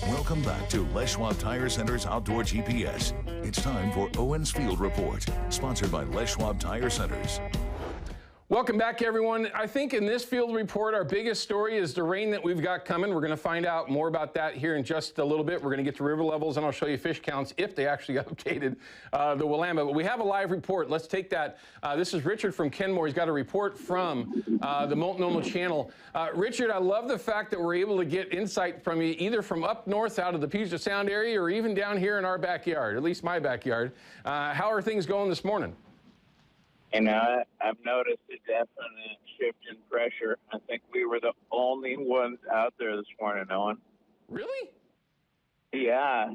Welcome back to Les Schwab Tire Center's Outdoor GPS. It's time for Owin's Field Report, sponsored by Les Schwab Tire Centers. Welcome back, everyone. I think in this field report, our biggest story is the rain that we've got coming. We're going to find out more about that here in just a little bit. We're going to get to river levels, and I'll show you fish counts if they actually updated the Willamette. But we have a live report. Let's take that. This is Richard from Kenmore. He's got a report from the Multnomah Channel. Richard, I love the fact that we're able to get insight from you, either from up north out of the Puget Sound area or even down here in our backyard, at least my backyard. How are things going this morning? And I've noticed a definite shift in pressure. I think we were the only ones out there this morning, Owen. Really? Yeah,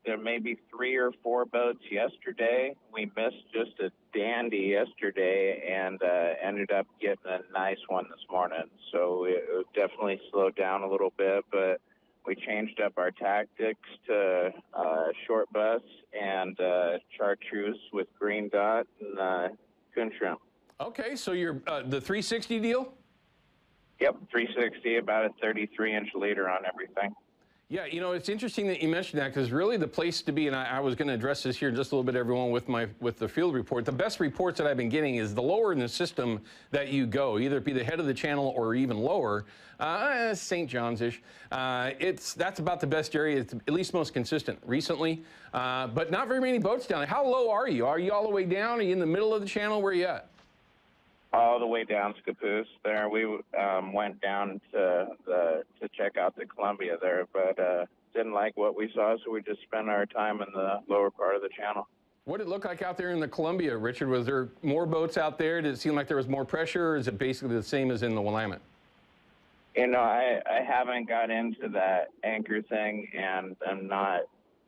there may be 3 or 4 boats yesterday. We missed just a dandy yesterday and ended up getting a nice one this morning. So it definitely slowed down a little bit, but we changed up our tactics to short bus and chartreuse with green dot and coon shrimp. Okay, so you're the 360 deal? Yep, 360, about a 33-inch leader on everything. Yeah, you know, it's interesting that you mentioned that because really the place to be, and I was going to address this here in just a little bit, everyone, with the field report. The best reports that I've been getting is the lower in the system that you go, either it be the head of the channel or even lower, St. John's-ish. That's about the best area. It's at least most consistent recently, but not very many boats down there. How low are you? Are you all the way down? Are you in the middle of the channel? Where are you at? All the way down Scappoose there. We went down to check out the Columbia there, but didn't like what we saw, so we just spent our time in the lower part of the channel. What did it look like out there in the Columbia, Richard? Was there more boats out there? Did it seem like there was more pressure, or is it basically the same as in the Willamette? You know, I haven't got into that anchor thing, and I'm not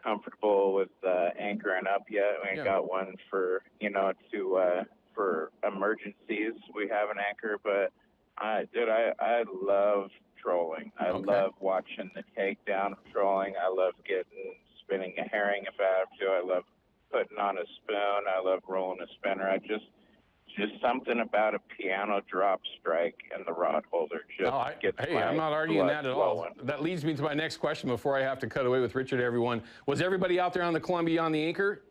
comfortable with anchoring up yet. We got one for, for emergencies. We have an anchor, but I love trolling. I love watching the takedown of trolling. I love spinning a herring if I have to. I love putting on a spoon. I love rolling a spinner. Just something about a piano drop strike and the rod holder I'm not arguing that at all. That leads me to my next question before I have to cut away with Richard, everyone. Was everybody out there on the Columbia on the anchor?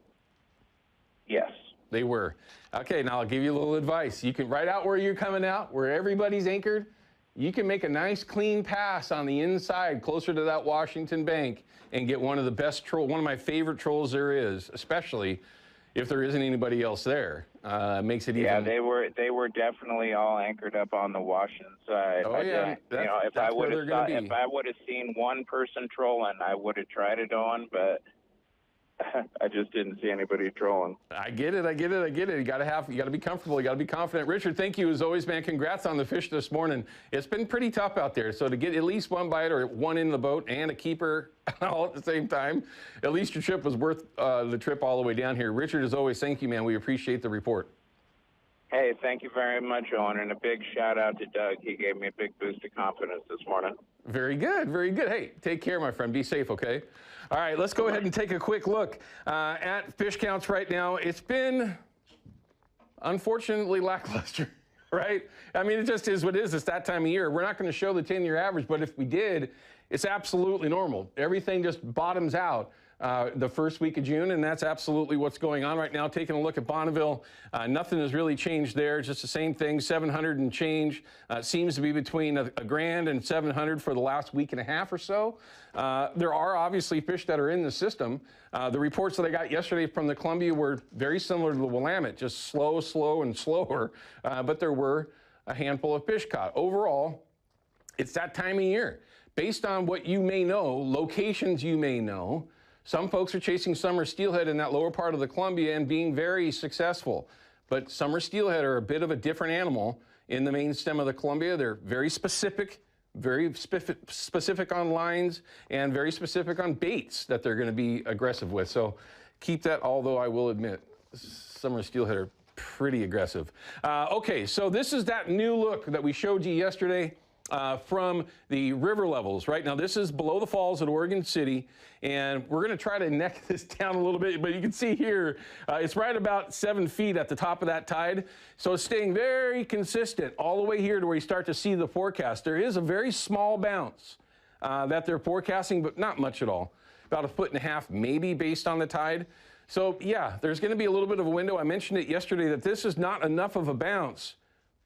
Yes. They were. Okay, now I'll give you a little advice. You can, right out where you're coming out, where everybody's anchored, you can make a nice clean pass on the inside closer to that Washington bank and get one of the best trolls, one of my favorite trolls there is, especially if there isn't anybody else there. Makes it even... Yeah, they were definitely all anchored up on the Washington side. Oh, yeah. If I would have seen one person trolling, I would have tried it on, but I just didn't see anybody trolling. I get it. You got to be comfortable. You got to be confident. Richard, thank you as always, man. Congrats on the fish this morning. It's been pretty tough out there. So to get at least one bite or one in the boat and a keeper all at the same time, at least your trip was worth the trip all the way down here. Richard, as always, thank you, man. We appreciate the report. Hey, thank you very much, Owen, and a big shout out to Doug. He gave me a big boost of confidence this morning. Very good, very good. Hey, take care, my friend. Be safe, okay? All right, let's go ahead and take a quick look at fish counts right now. It's been, unfortunately, lackluster, right? I mean, it just is what it is. It's that time of year. We're not going to show the 10-year average, but if we did, it's absolutely normal. Everything just bottoms out the first week of June, and that's absolutely what's going on right now. Taking a look at Bonneville, nothing has really changed there. Just the same thing, 700 and change. Seems to be between a grand and 700 for the last week and a half or so. There are obviously fish that are in the system. The reports that I got yesterday from the Columbia were very similar to the Willamette, just slow and slower, but there were a handful of fish caught. Overall, it's that time of year. Based on what you may know, locations you may know, some folks are chasing summer steelhead in that lower part of the Columbia and being very successful. But summer steelhead are a bit of a different animal in the main stem of the Columbia. They're very specific on lines and very specific on baits that they're going to be aggressive with. So keep that, although I will admit, summer steelhead are pretty aggressive. Okay, so this is that new look that we showed you yesterday. From the river levels. Right now, this is below the falls at Oregon City, and we're going to try to neck this down a little bit, but you can see here, it's right about 7 feet at the top of that tide, so it's staying very consistent all the way here to where you start to see the forecast. There is a very small bounce that they're forecasting, but not much at all. About 1.5 feet maybe based on the tide. So yeah, there's going to be a little bit of a window. I mentioned it yesterday that this is not enough of a bounce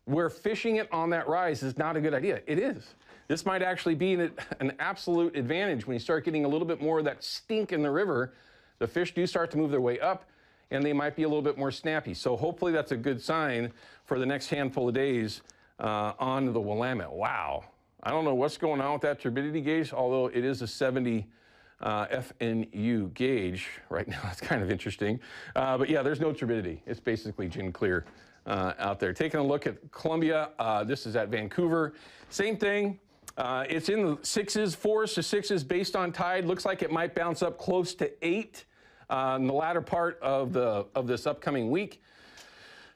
where fishing it on that rise is not a good idea. It is. This might actually be an absolute advantage when you start getting a little bit more of that stink in the river. The fish do start to move their way up, and they might be a little bit more snappy. So hopefully that's a good sign for the next handful of days on the Willamette. Wow. I don't know what's going on with that turbidity gauge, although it is a 70 FNU gauge right now. That's kind of interesting. But yeah, there's no turbidity. It's basically gin clear out there. Taking a look at Columbia, this is at Vancouver. Same thing. It's in the 6s, 4s to 6s based on tide. Looks like it might bounce up close to 8 in the latter part of this upcoming week.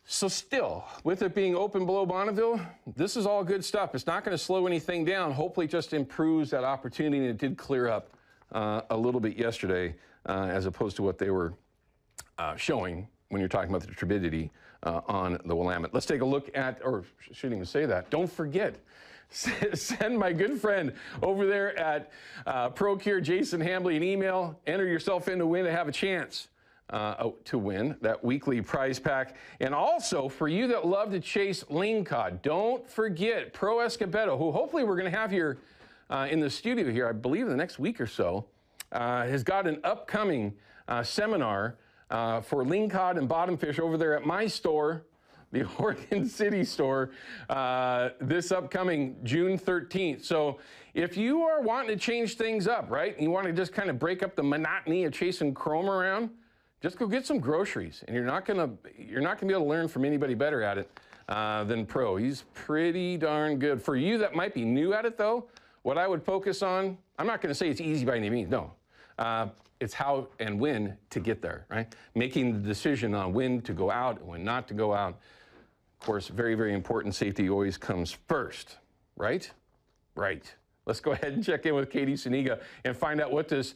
So still, with it being open below Bonneville, this is all good stuff. It's not going to slow anything down. Hopefully it just improves that opportunity, and it did clear up a little bit yesterday as opposed to what they were showing when you're talking about the turbidity on the Willamette. Let's take a look at, or shouldn't even say that, don't forget, send my good friend over there at ProCure, Jason Hambley, an email. Enter yourself in to win and have a chance to win that weekly prize pack. And also, for you that love to chase lingcod, don't forget Pro Escobedo, who hopefully we're going to have here in the studio here, I believe in the next week or so, has got an upcoming seminar for lingcod and bottomfish over there at my store, the Oregon City store, this upcoming June 13th. So if you are wanting to change things up, right, and you want to just kind of break up the monotony of chasing chrome around, just go get some groceries, and you're not gonna be able to learn from anybody better at it than Pro. He's pretty darn good. For you that might be new at it, though, what I would focus on, I'm not going to say it's easy by any means, no. It's how and when to get there, right? Making the decision on when to go out and when not to go out. Of course, very, very important. Safety always comes first, right? Right. Let's go ahead and check in with Katie Suniga and find out what this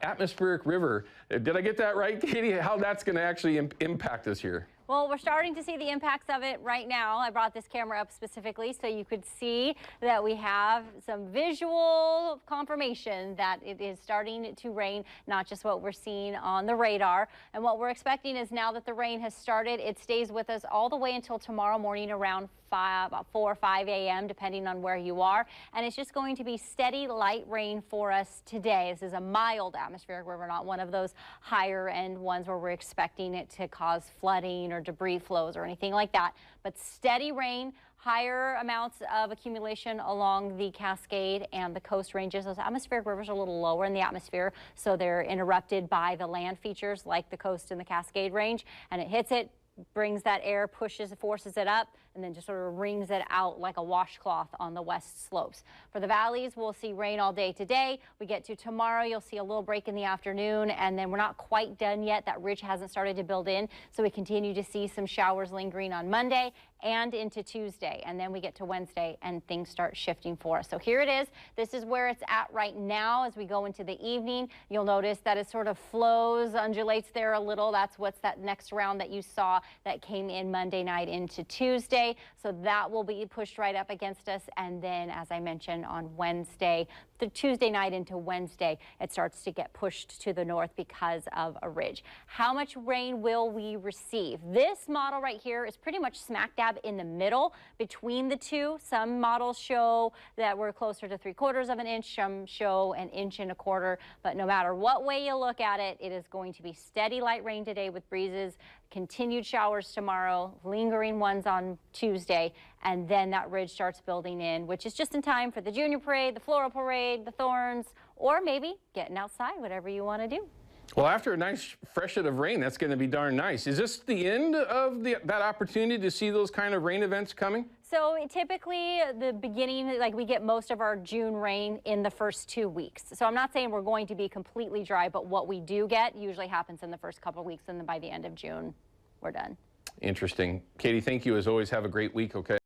atmospheric river, did I get that right, Katie? How that's going to actually impact us here? Well, we're starting to see the impacts of it right now. I brought this camera up specifically so you could see that we have some visual confirmation that it is starting to rain, not just what we're seeing on the radar. And what we're expecting is now that the rain has started, it stays with us all the way until tomorrow morning around 4 or 5 a.m. depending on where you are. And it's just going to be steady light rain for us today. This is a mild atmospheric river, not one of those higher end ones where we're expecting it to cause flooding or debris flows or anything like that. But steady rain, higher amounts of accumulation along the Cascade and the coast ranges. Those atmospheric rivers are a little lower in the atmosphere, so they're interrupted by the land features like the coast and the Cascade range, and it hits it, brings that air, forces it up, and then just sort of wrings it out like a washcloth on the west slopes. For the valleys, we'll see rain all day today. We get to tomorrow, you'll see a little break in the afternoon, and then we're not quite done yet. That ridge hasn't started to build in, so we continue to see some showers lingering on Monday and into Tuesday, and then we get to Wednesday and things start shifting for us. So here it is. This is where it's at right now as we go into the evening. You'll notice that it sort of flows, undulates there a little. That's what's that next round that you saw that came in Monday night into Tuesday. So that will be pushed right up against us, and then as I mentioned on Wednesday, the Tuesday night into Wednesday, it starts to get pushed to the north because of a ridge. How much rain will we receive? This model right here is pretty much smack dab in the middle between the two. Some models show that we're closer to 3/4 of an inch, some show 1.25 inches, but no matter what way you look at it, it is going to be steady light rain today with breezes, continued showers tomorrow, lingering ones on Tuesday, and then that ridge starts building in, which is just in time for the Junior Parade, the Floral Parade, the Thorns, or maybe getting outside, whatever you want to do. Well, after a nice freshet of rain, that's going to be darn nice. Is this the end of that opportunity to see those kind of rain events coming? So typically the beginning, like we get most of our June rain in the first 2 weeks. So I'm not saying we're going to be completely dry, but what we do get usually happens in the first couple of weeks, and then by the end of June, we're done. Interesting. Katie, thank you as always. Have a great week, okay?